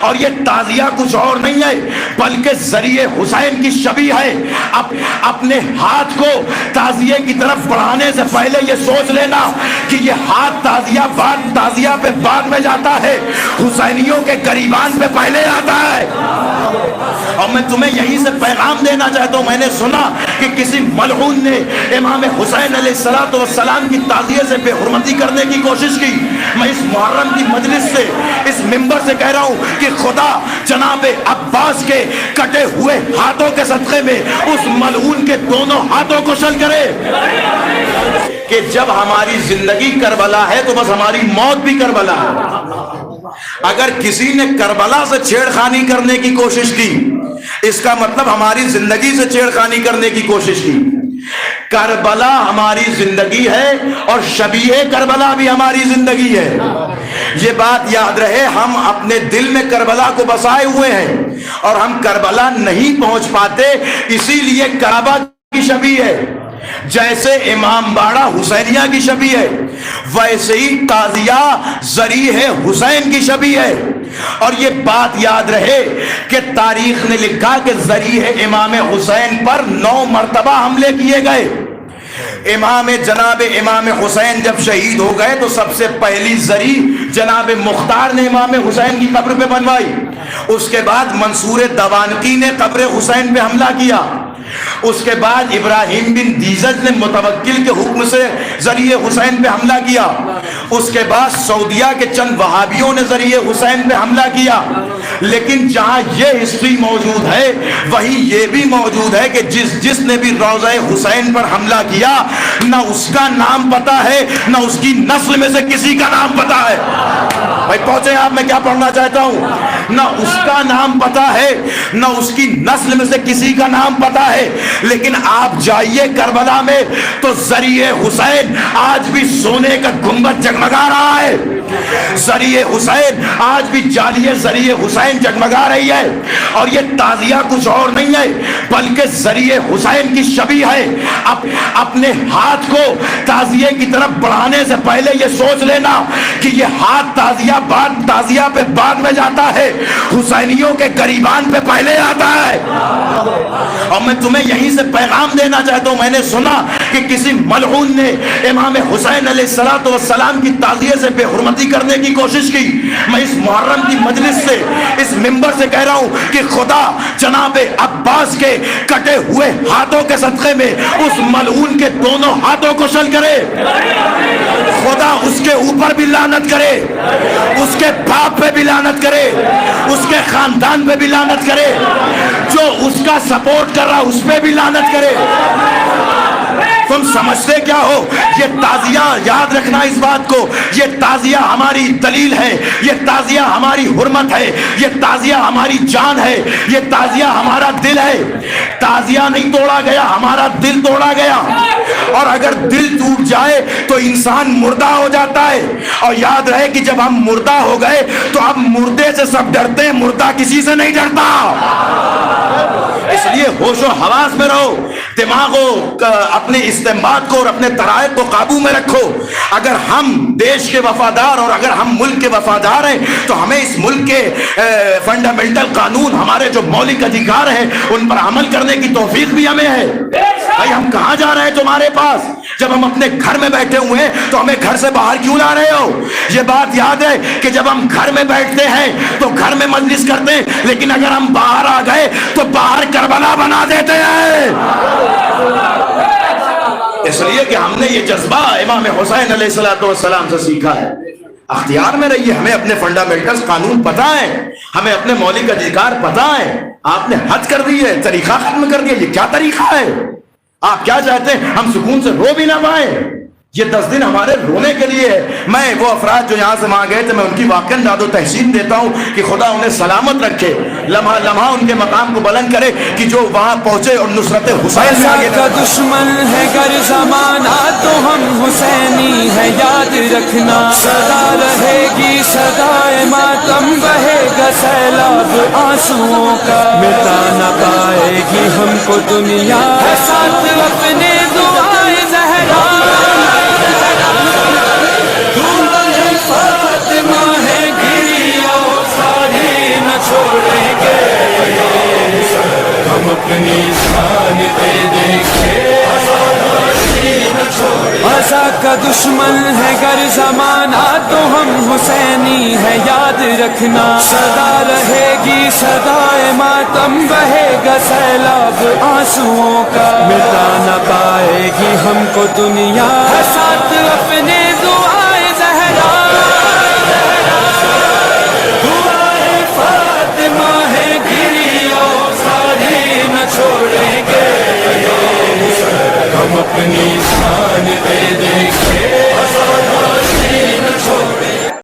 اور یہ تعزیہ کچھ اور نہیں ہے بلکہ ذریعہ حسین کی شبیہ ہے۔ اپنے ہاتھ کو تعزیے کی طرف بڑھانے سے پہلے یہ سوچ لینا کہ یہ ہاتھ تعزیہ پہ بعد میں جاتا ہے، حسینیوں کے گریبان پہ پہلے آتا ہے۔ اور میں تمہیں یہیں سے پیغام دینا چاہتا ہوں، میں نے سنا کہ کسی ملعون نے امام حسین علیہ السلام کی تعزیے سے بے حرمتی کرنے کی کوشش کی۔ میں اس محرم کی مجلس سے، اس منبر سے کہہ رہا ہوں کہ خدا جناب عباس کے کٹے ہوئے ہاتھوں کے صدقے میں اس ملعون کے دونوں ہاتھوں کو شل کرے کہ جب ہماری زندگی کربلا ہے تو بس ہماری موت بھی کربلا ہے۔ اگر کسی نے کربلا سے چھیڑخانی کرنے کی کوشش کی، اس کا مطلب ہماری زندگی سے چھیڑخانی کرنے کی کوشش کی۔ کربلا ہماری زندگی ہے اور شبیہ کربلا بھی ہماری زندگی ہے۔ یہ بات یاد رہے، ہم اپنے دل میں کربلا کو بسائے ہوئے ہیں اور ہم کربلا نہیں پہنچ پاتے، اسی لیے کعبہ کی شبیہ ہے۔ جیسے امام باڑہ حسینیہ کی شبیہ ہے، ویسے ہی تعزیہ ذریعہ حسین کی شبیہ ہے۔ اور یہ بات یاد رہے کہ تاریخ نے لکھا کہ ذریعہ امام حسین پر 9 مرتبہ حملے کیے گئے۔ جناب امام حسین جب شہید ہو گئے تو سب سے پہلی زری جناب مختار نے امام حسین کی قبر پہ بنوائی۔ اس کے بعد منصور دوانقی نے قبر حسین پہ حملہ کیا۔ اس کے بعد ابراہیم بن دیزج نے متوکل کے حکم سے ذریعہ حسین پہ حملہ کیا۔ اس کے بعد سعودیہ کے چند وہابیوں نے ذریعہ حسین پہ حملہ کیا۔ لیکن جہاں یہ ہسٹری موجود ہے وہی یہ بھی موجود ہے کہ جس نے بھی روضہ حسین پر حملہ کیا، نہ اس کا نام پتا ہے نہ اس کی نسل میں سے کسی کا نام پتا ہے۔ بھائی پہنچے آپ، میں کیا پڑھنا چاہتا ہوں؟ نہ اس کا نام پتا ہے نہ اس کی نسل میں سے کسی کا نام پتا ہے۔ لیکن آپ جائیے کربلا میں تو ذریعہ حسین آج بھی سونے کا گنبد جگمگا رہا ہے۔ ذریعہ حسین آج بھی جالیہ ذریعہ حسین جگمگا رہی ہے۔ اور یہ تعزیہ کچھ اور نہیں ہے بلکہ ذریعہ حسین کی شبیہ ہے۔ اپنے ہاتھ کو تعزیے کی طرف بڑھانے سے پہلے یہ سوچ لینا کہ یہ ہاتھ تعزیہ پہ بعد میں جاتا ہے، حسینیوں کے گریبان پہ پہلے آتا ہے۔ اور میں تمہیں یہیں سے پیغام دینا چاہتا ہوں، میں نے سنا کہ کسی ملعون نے امام حسین علیہ السلام کی تعزیے سے بے حرمتی کرنے کی کوشش کی۔ میں اس محرم کی مجلس سے، اس منبر سے کہہ رہا ہوں کہ خدا جناب عباس کے کٹے ہوئے ہاتھوں کے صدقے میں اس ملعون کے دونوں ہاتھوں کو شل کرے۔ خدا اس کے اوپر بھی لعنت کرے، اس کے باپ پہ بھی لعنت کرے، اس کے خاندان پہ بھی لعنت کرے، جو اس کا سپورٹ کر رہا اس پہ بھی لعنت کرے۔ تم سمجھتے کیا ہو؟ یہ تعزیہ، یاد رکھنا اس بات کو، یہ تعزیہ ہماری دلیل ہے، یہ تعزیہ ہماری حرمت ہے، یہ تعزیہ ہماری جان ہے، یہ تعزیہ ہمارا دل ہے۔ تعزیہ نہیں توڑا گیا، ہمارا دل توڑا گیا۔ اور اگر دل ٹوٹ جائے تو انسان مردہ ہو جاتا ہے۔ اور یاد رہے کہ جب ہم مردہ ہو گئے تو اب مردے سے سب ڈرتے ہیں، مردہ کسی سے نہیں ڈرتا۔ اس لیے ہوش و حواس میں رہو، دماغ کو، اپنے استنباط کو اور اپنے ترائب کو قابو میں رکھو۔ اگر ہم دیش کے وفادار اور اگر ہم ملک کے وفادار ہیں تو ہمیں اس ملک کے فنڈامنٹل قانون، ہمارے جو مولک ادھیکار ہیں ان پر عمل کرنے کی توفیق بھی ہمیں ہے۔ بھائی ہم کہاں جا رہے ہیں تمہارے پاس؟ جب ہم اپنے گھر میں بیٹھے ہوئے ہیں تو ہمیں گھر سے باہر کیوں لا رہے ہو؟ یہ بات یاد ہے کہ جب ہم گھر میں بیٹھتے ہیں تو گھر میں مجلس کرتے ہیں، لیکن اگر ہم باہر آ گئے تو باہر کربلا بنا دیتے ہیں۔ اس لیے کہ ہم نے یہ جذبہ امام حسین علیہ السلام سے سیکھا ہے۔ اختیار میں رہیے، ہمیں اپنے فنڈامنٹل قانون پتہ ہے، ہمیں اپنے مولک ادھیکار پتہ ہے۔ آپ نے حد کر دی ہے، طریقہ ختم کر دیا۔ یہ کیا طریقہ ہے؟ آپ کیا چاہتے ہیں ہم سکون سے رو بھی نہ پائیں؟ یہ 10 دن ہمارے رونے کے لیے ہے۔ میں وہ افراد جو یہاں سے وہاں گئے تھے، میں ان کی واقعاً داد و تحسین دیتا ہوں کہ خدا انہیں سلامت رکھے، لمحہ لمحہ ان کے مقام کو بلند کرے کہ جو وہاں پہنچے اور نصرت حسین میں آگے کا دشمن ہے گر زمانہ تو ہم حسینی ہے، یاد رکھنا سدا رہے گی صدائے ماتم، بہے گا سیلاب آنسوؤں کا، مٹا نہ پائے گی ہم کو دنیا، ہے ساتھ اپنے دعائے زہرا، چھوڑیں گے، ہم اپنی جان دے دیں گے، عزا کا دشمن ہے گر زمانہ تو ہم حسینی ہے یاد رکھنا، سدا رہے گی صدائے ماتم، بہے گا سیلاب آنسوؤں کا، مٹا نہ پائے گی ہم کو دنیا، ہے ساتھ اپنے دعائے زہرا، دعائے فاطمہ ہے گری اور ساری نہ چھوڑیں گے، ہم اپنی